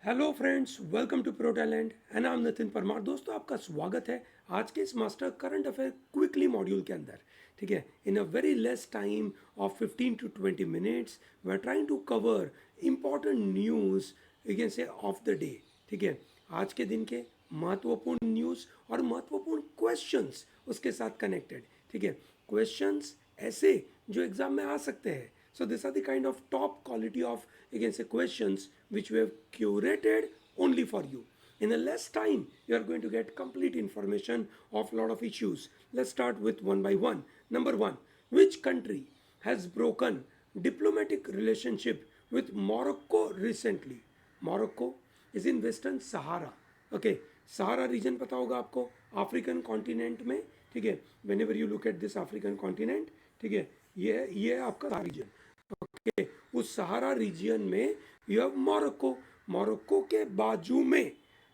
Hello friends, welcome to Pro Talent and I am Nitin Parmar. दोस्तों, आपका स्वागत है आज के इस master current affair quickly module के अंदर। ठीक है, in a very less time of 15 to 20 minutes we are trying to cover important news again से ऑफ द डे। ठीक है, आज के दिन के महत्वपूर्ण न्यूज़ और महत्वपूर्ण क्वेश्चंस उसके साथ कनेक्टेड। ठीक है, क्वेश्चंस ऐसे जो एग्जाम में आ सकते हैं। So these are the kind of top quality of, you can say, questions which we have curated only for you. In a less time, you are going to get complete information of lot of issues. Let's start with one by one. Number one, which country has broken diplomatic relationship with Morocco recently? Morocco is in Western Sahara. Okay, Sahara region पता होगा आपको, African continent में। ठीक है, whenever you look at this African continent, ठीक है, ये है आपका रीजन। ओके, उस सहारा रीजियन में यू हैव मोरक्को। मोरक्को के बाजू में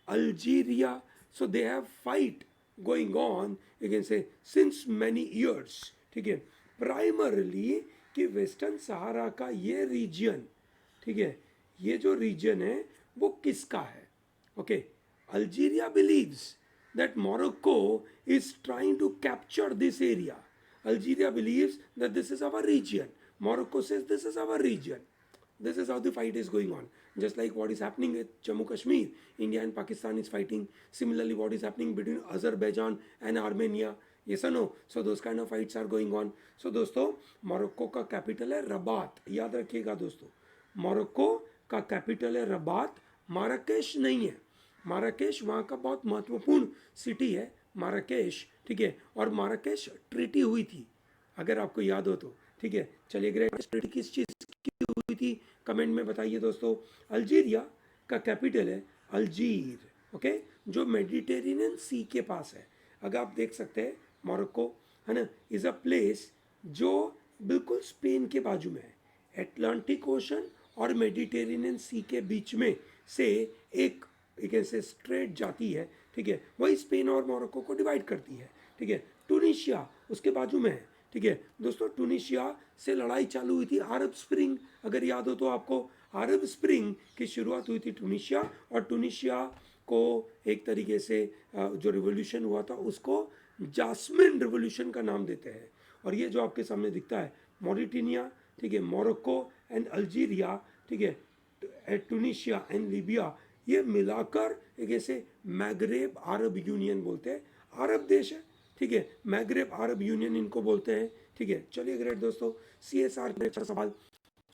Algeria. So they have fight going on, you can say, since many years. ठीक है, प्राइमरली कि वेस्टर्न सहारा का ये रीजन, ठीक है, ये जो रीजन है वो किसका है? Okay, Algeria believes that Morocco is trying to capture this area. Algeria believes that this is our region. Morocco says this is our region. This is how the fight is going on. Just like what is happening with Jammu Kashmir, India and Pakistan is fighting. Similarly, what is happening between Azerbaijan and Armenia. Yes or no? So those kind of fights are going on. So दोस्तों, Morocco का capital है Rabat. याद रखिएगा दोस्तों, Morocco का capital है Rabat, Marrakesh नहीं है। माराकेश वहाँ का बहुत महत्वपूर्ण सिटी है माराकेश। ठीक है, और माराकेश ट्रीटी हुई थी, अगर आपको याद हो तो। ठीक है, चलिए, ग्रेट ट्रीटी किस चीज़ की हुई थी कमेंट में बताइए दोस्तों। अल्जीरिया का कैपिटल है अल्जीर। ओके, जो मेडिटेरेनियन सी के पास है। अगर आप देख सकते हैं, मोरक्को है ना, इज़ अ प्लेस जो बिल्कुल स्पेन के बाजू में है। एटलांटिक ओशन और मेडिटेरेनियन सी के बीच में से एक ऐसे स्ट्रेट जाती है। ठीक है, वही स्पेन और मोरक्को को डिवाइड करती है। ठीक है, टूनिशिया उसके बाजू में है। ठीक है दोस्तों, टूनिशिया से लड़ाई चालू हुई थी अरब स्प्रिंग, अगर याद हो तो आपको। अरब स्प्रिंग की शुरुआत हुई थी टूनिशिया, और टूनिशिया को एक तरीके से जो रिवोल्यूशन हुआ था उसको जास्मिन रिवोल्यूशन का नाम देते हैं। और ये जो आपके सामने दिखता है मॉरिटेनिया, ठीक है, मोरक्को एंड अल्जीरिया, ठीक है, टूनिशिया एंड लीबिया, ये मिलाकर एक ऐसे मैग्रेब अरब यूनियन बोलते हैं। अरब देश है, ठीक है, मैग्रेब अरब यूनियन इनको बोलते हैं। ठीक है, चलिए ग्रेट दोस्तों, CSR में अच्छा सवाल।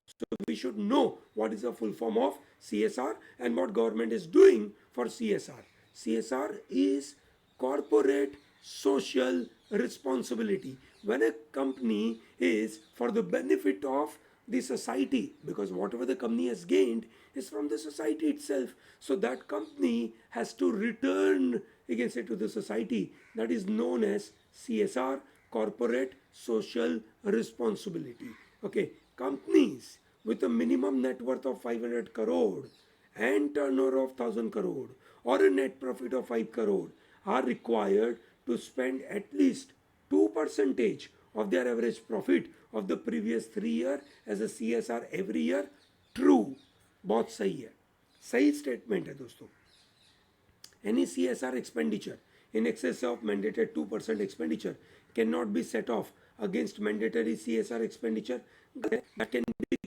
So we should know what is the full form of CSR and what government is doing for CSR. CSR is corporate social responsibility. When a company is for the benefit of the society, because whatever the company has gained is from the society itself, so that company has to return, you can say, to the society. That is known as CSR, corporate social responsibility. Okay, companies with a minimum net worth of 500 crore and turnover of 1000 crore or a net profit of 5 crore are required to spend at least 2% of their average profit of the previous 3 year as a CSR every year. True, बहुत सही है, सही statement है दोस्तों। Any CSR expenditure in excess of mandated 2% expenditure cannot be set off against mandatory CSR expenditure that can be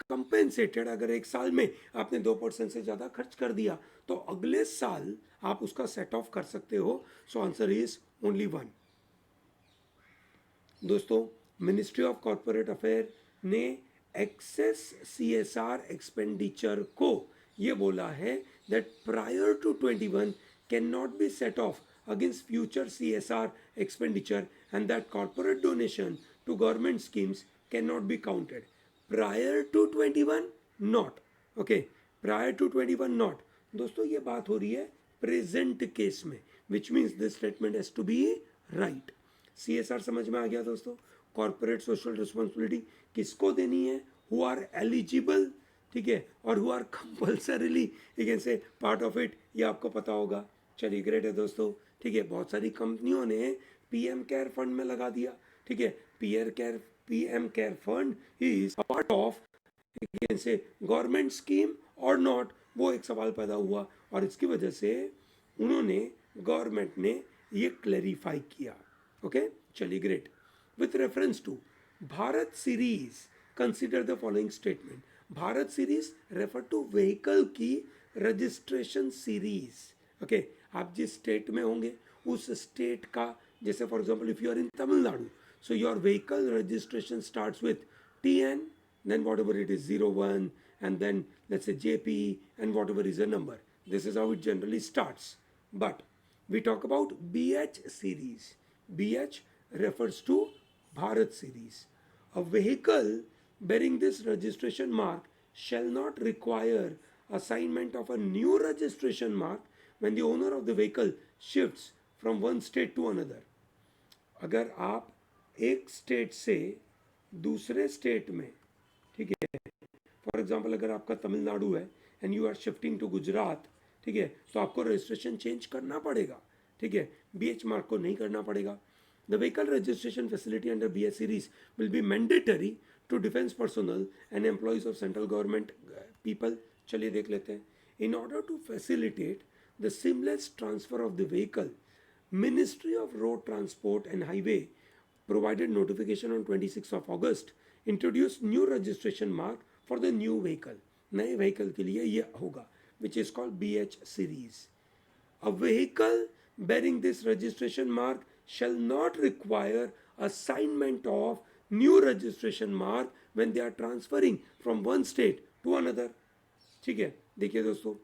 compensated. अगर एक साल में आपने 2% से ज़्यादा खर्च कर दिया तो अगले साल आप उसका सेट ऑफ कर सकते हो। So answer is only one. दोस्तों, मिनिस्ट्री ऑफ कॉरपोरेट अफेयर ने एक्सेस CSR एक्सपेंडिचर को ये बोला है that prior to 21 can not be set off against future CSR expenditure and that corporate donation to government schemes cannot be counted. Prior to 21 not. Okay, prior to 21 not. दोस्तों, ये बात हो रही है प्रेजेंट केस में, which means this statement has to be right. CSR समझ में आ गया दोस्तों। कॉर्पोरेट सोशल रिस्पॉन्सिबिलिटी किसको देनी है? हु आर एलिजिबल, ठीक है, और who are compulsorily, you can say, part of it, ये आपको पता होगा। चलिए ग्रेट है दोस्तों। ठीक है, बहुत सारी कंपनियों ने PM केयर फंड में लगा दिया। ठीक है, PM care fund is part of, you can say, government scheme or not, वो एक सवाल पैदा हुआ और इसकी वजह से उन्होंने गवर्नमेंट ने ये क्लैरिफाई किया. ओके, चलिए great. With reference to Bharat series consider the following statement. Bharat series refer to vehicle की रजिस्ट्रेशन सीरीज. ओके, आप जिस स्टेट में होंगे उस स्टेट का, जैसे for example if you are in Tamil Nadu, so your vehicle registration starts with TN, then whatever it is 01, and then let's say JP, and whatever is a number. This is how it generally starts. But we talk about BH series. BH refers to Bharat series. A vehicle bearing this registration mark shall not require assignment of a new registration mark when the owner of the vehicle shifts from one state to another. अगर आप एक state से दूसरे state में, ठीक है, for example अगर आपका तमिलनाडु है and you are shifting to Gujarat, ठीक है, तो आपको रजिस्ट्रेशन चेंज करना पड़ेगा. ठीक है, BH मार्क को नहीं करना पड़ेगा. The vehicle registration facility under BH series will be mandatory to defence personnel and employees of central government people. चलिए देख लेते हैं. In order to facilitate the seamless transfer of the vehicle, Ministry of Road Transport and Highway provided notification on 26th of August, introduced new registration mark for the new vehicle. नए vehicle के लिए ये होगा, which is called BH series. A vehicle bearing this registration mark shall not require assignment of new registration mark when they are transferring from one state to another. ठीक है, देखिए दोस्तों,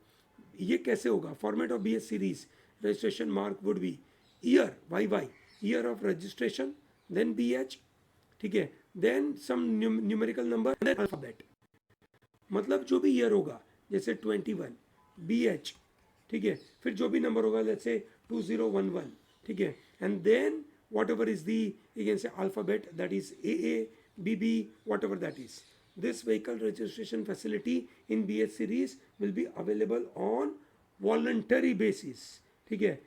ये कैसे होगा. Format of BH series registration mark would be year, YY, year of registration, then BH, ठीक है, then some numerical number, then alphabet. मतलब जो भी ईयर होगा, जैसे 21 BH, ठीक है, फिर जो भी नंबर होगा, let's say 2011, ठीक है, and then whatever is the, you can say alphabet, that is AA, BB, whatever that is. This vehicle registration facility in BH series will be available on voluntary basis. ठीक है,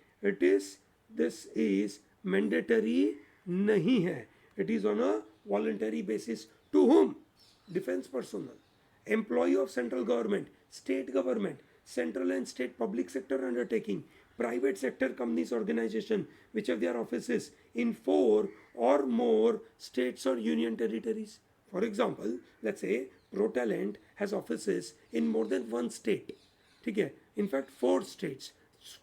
this is mandatory नहीं है. It is on a voluntary basis. To whom? Defense personnel, employee of central government, state government, central and state public sector undertaking, private sector companies, organization which have their offices in 4 or more states or union territories. For example, let's say ProTalent has offices in more than one state. ठीक है, in fact 4 states,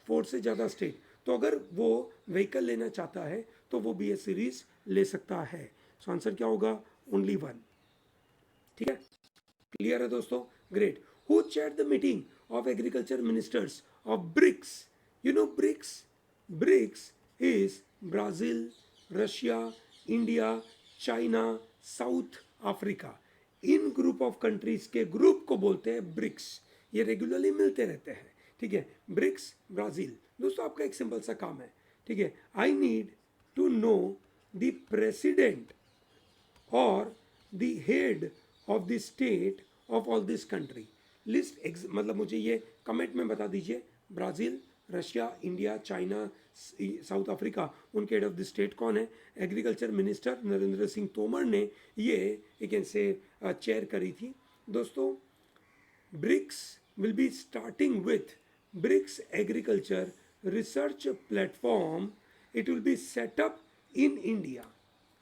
4 से ज़्यादा state. तो अगर वो vehicle लेना चाहता है तो वो BH सीरीज ले सकता है. सो आंसर क्या होगा? ओनली 1. ठीक है, क्लियर है दोस्तों? Great. Who chaired the meeting of agriculture ministers of BRICS? You know BRICS? BRICS is Brazil, Russia, India, China, South Africa. In group of countries के ग्रुप को बोलते हैं ब्रिक्स. ये रेगुलरली मिलते रहते हैं. ठीक है, ब्रिक्स, ब्राजील. दोस्तों आपका एक सिंपल सा काम है. ठीक है, I need to know the president और the head of the state of all this country. List मतलब मुझे ये कमेंट में बता दीजिए. Brazil, Russia, India, China, South Africa, उनके हेड ऑफ द स्टेट कौन है? एग्रीकल्चर मिनिस्टर नरेंद्र सिंह तोमर ने ये एक से चेयर करी थी. दोस्तों BRICS will be starting with BRICS agriculture research platform. It will be set up in India.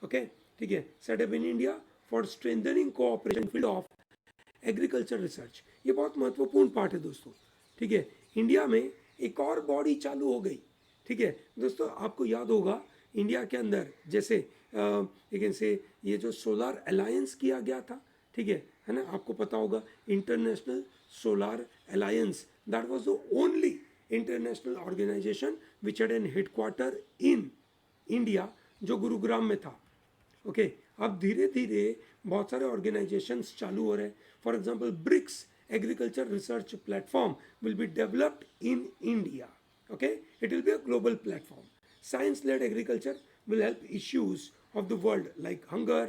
Okay, ठीक है, setup in India for strengthening cooperation field of agriculture research. ये बहुत महत्वपूर्ण पार्ट है दोस्तों. ठीक है, इंडिया में एक और बॉडी चालू हो गई. ठीक है दोस्तों, आपको याद होगा इंडिया के अंदर जैसे लेकिन से ये जो सोलार अलायंस किया गया था. ठीक है ना, आपको पता होगा international solar alliance. That was the only international organisation which had an headquarter in India, जो गुरुग्राम में था. ओके, अब धीरे धीरे बहुत सारे ऑर्गेनाइजेशंस चालू हो रहे हैं. For example BRICS agriculture research platform will be developed in India. Okay, it will be a global platform. Science led agriculture will help issues of the world like hunger,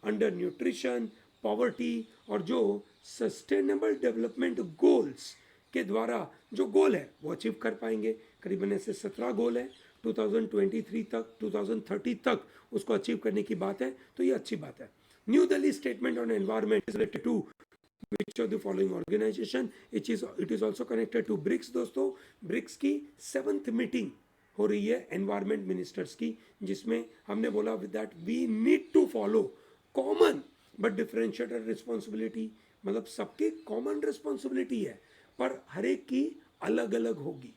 undernutrition, poverty और जो sustainable development goals के द्वारा जो गोल है वो achieve कर पाएंगे. करीबन ऐसे 17 गोल है 2023 तक, 2030 तक उसको अचीव करने की बात है. तो ये अच्छी बात है. New Delhi statement on environment is related to which of the following organisation, it is also connected to BRICS. दोस्तों ब्रिक्स की 7th मीटिंग हो रही है एनवायरमेंट मिनिस्टर्स की, जिसमें हमने बोला that we need to follow common but differentiated responsibility, मतलब सबकी कॉमन रिस्पॉन्सिबिलिटी है पर हर एक की अलग अलग होगी।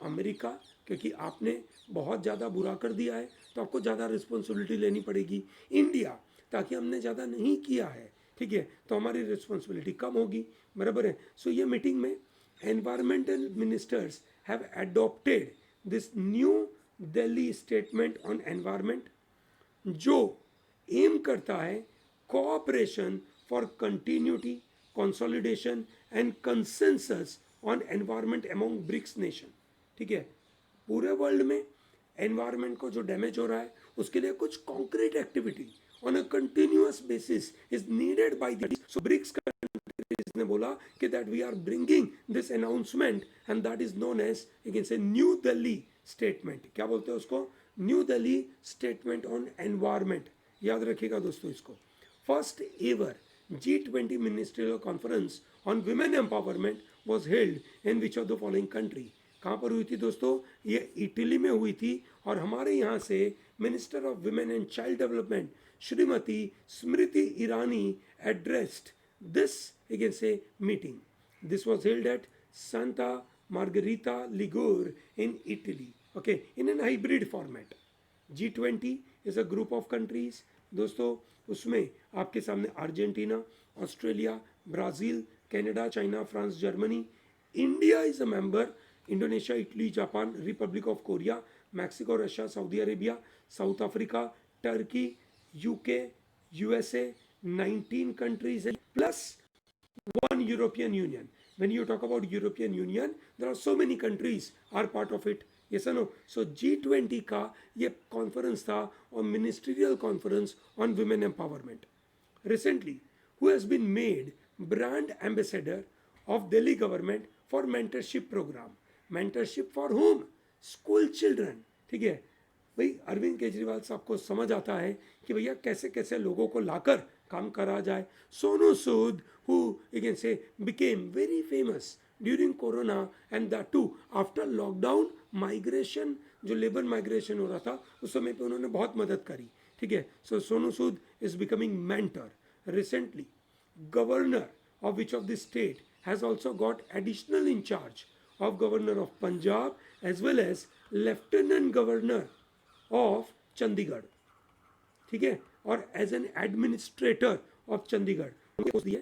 अमेरिका, क्योंकि आपने बहुत ज़्यादा बुरा कर दिया है तो आपको ज़्यादा रिस्पॉन्सिबिलिटी लेनी पड़ेगी। इंडिया, ताकि हमने ज़्यादा नहीं किया है, ठीक है, तो हमारी रिस्पॉन्सिबिलिटी कम होगी, बराबर है। सो ये मीटिंग में environmental ministers have adopted this New Delhi statement on environment, जो एम करता है cooperation for continuity, consolidation and consensus on environment among BRICS nation, ठीक है। पूरे वर्ल्ड में एनवायरमेंट को जो डैमेज हो रहा है उसके लिए कुछ concrete activity on a continuous basis is needed by the, so BRICS ने बोला कि that we are bringing this announcement and that is known as, you can say, New Delhi statement. क्या बोलते हैं उसको? New Delhi statement on environment. याद रखिएगा दोस्तों इसको। First ever G20 ministerial conference on women empowerment was held in which of the following country? कहाँ पर हुई थी दोस्तों? ये इटली में हुई थी, और हमारे यहाँ से minister of women and child development Shrimati Smriti Irani addressed this, you can say, meeting. This was held at Santa Margherita Ligure in Italy, okay, in an hybrid format. G20 is a group of countries दोस्तों, उसमें आपके सामने Argentina, Australia, Brazil, Canada, China, France, Germany. India is a member, Indonesia, Italy, Japan, Republic of Korea, Mexico, Russia, Saudi Arabia, south Africa, Turkey, UK, USA, 19 countries plus one European Union. When you talk about European Union, there are so many countries are part of it. Yes or no? So G20 का ये conference था, और ministerial conference on women empowerment. Recently, who has been made brand ambassador of Delhi government for mentorship program? Mentorship for whom? School children, ठीक है भाई। अरविंद केजरीवाल साहब को समझ आता है कि भैया कैसे कैसे लोगों को लाकर काम करा जाए। Sonu Sood, who you can say became very famous during corona, and that too after lockdown migration, जो लेबर माइग्रेशन हो रहा था उस समय पे उन्होंने बहुत मदद करी, ठीक है। So Sonu Sood is becoming mentor. Recently governor of which of the state has also got additional in charge of governor of Punjab as well as lieutenant governor of Chandigarh, ठीक है, और as an administrator of Chandigarh उनको दिए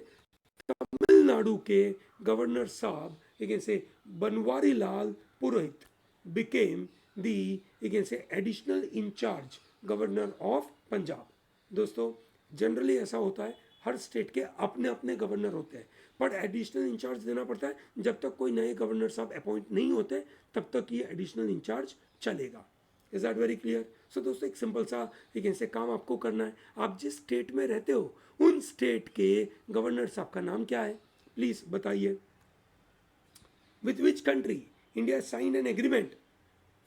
तमिलनाडु के governor साहब, you can say, Banwari Lal Purohit became the, you can say, additional in charge governor of Punjab. दोस्तों generally ऐसा होता है, हर स्टेट के अपने अपने गवर्नर होते हैं, बट एडिशनल इंचार्ज देना पड़ता है। जब तक कोई नए गवर्नर साहब अपॉइंट नहीं होते तब तक ये एडिशनल इंचार्ज चलेगा। Is that very clear? So दोस्तों एक सिंपल सा एक ऐसे काम आपको करना है, आप जिस स्टेट में रहते हो उन स्टेट के गवर्नर साहब का नाम क्या है, प्लीज बताइए। With which country India signed an agreement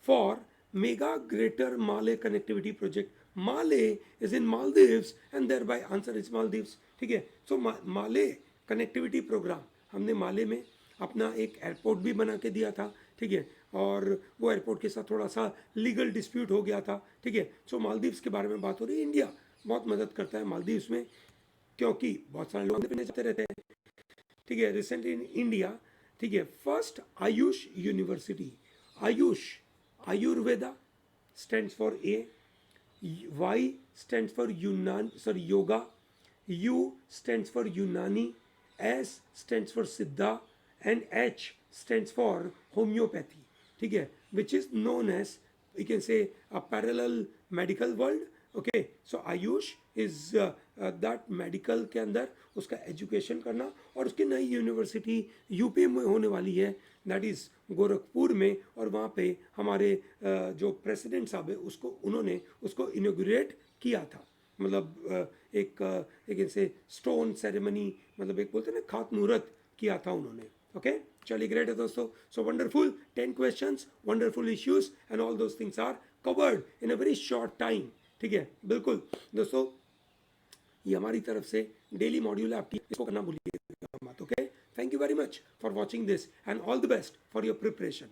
for mega greater Male connectivity project? Male is in Maldives and thereby answer is Maldives, ठीक है। सो माले कनेक्टिविटी प्रोग्राम, हमने माले में अपना एक एयरपोर्ट भी बना के दिया था, ठीक है, और वो एयरपोर्ट के साथ थोड़ा सा लीगल डिस्प्यूट हो गया था, ठीक है। सो मालदीव्स के बारे में बात हो रही है। इंडिया बहुत मदद करता है मालदीव्स में, क्योंकि बहुत सारे लोग पीने जाते रहते हैं, ठीक है। रिसेंटली इन इंडिया, ठीक है, first Ayush university, Ayush Ayurveda stands for a, Y stands for yoga, U stands for Unani, S stands for Siddha, and H stands for homeopathy, ठीक है, which is known as, you can say, a parallel medical world, okay. So Ayush is that medical के अंदर उसका education करना, और उसकी नई university UP में होने वाली है, दैट इज़ गोरखपुर में, और वहाँ पे हमारे जो प्रेसिडेंट साहब है उन्होंने उसको इनोग्रेट किया था। मतलब एक ऐसे स्टोन सेरेमनी, मतलब एक बोलते हैं ना खातमुहूर्त किया था उन्होंने, ओके। चलिए ग्रेट है दोस्तों। So wonderful 10 questions, wonderful issues and all those things are covered in a very short time, ठीक है। बिल्कुल दोस्तों, ये हमारी तरफ से डेली मॉड्यूल है आपकी, इसको करना भूलिएगा। Okay, thank you very much for watching this and all the best for your preparation.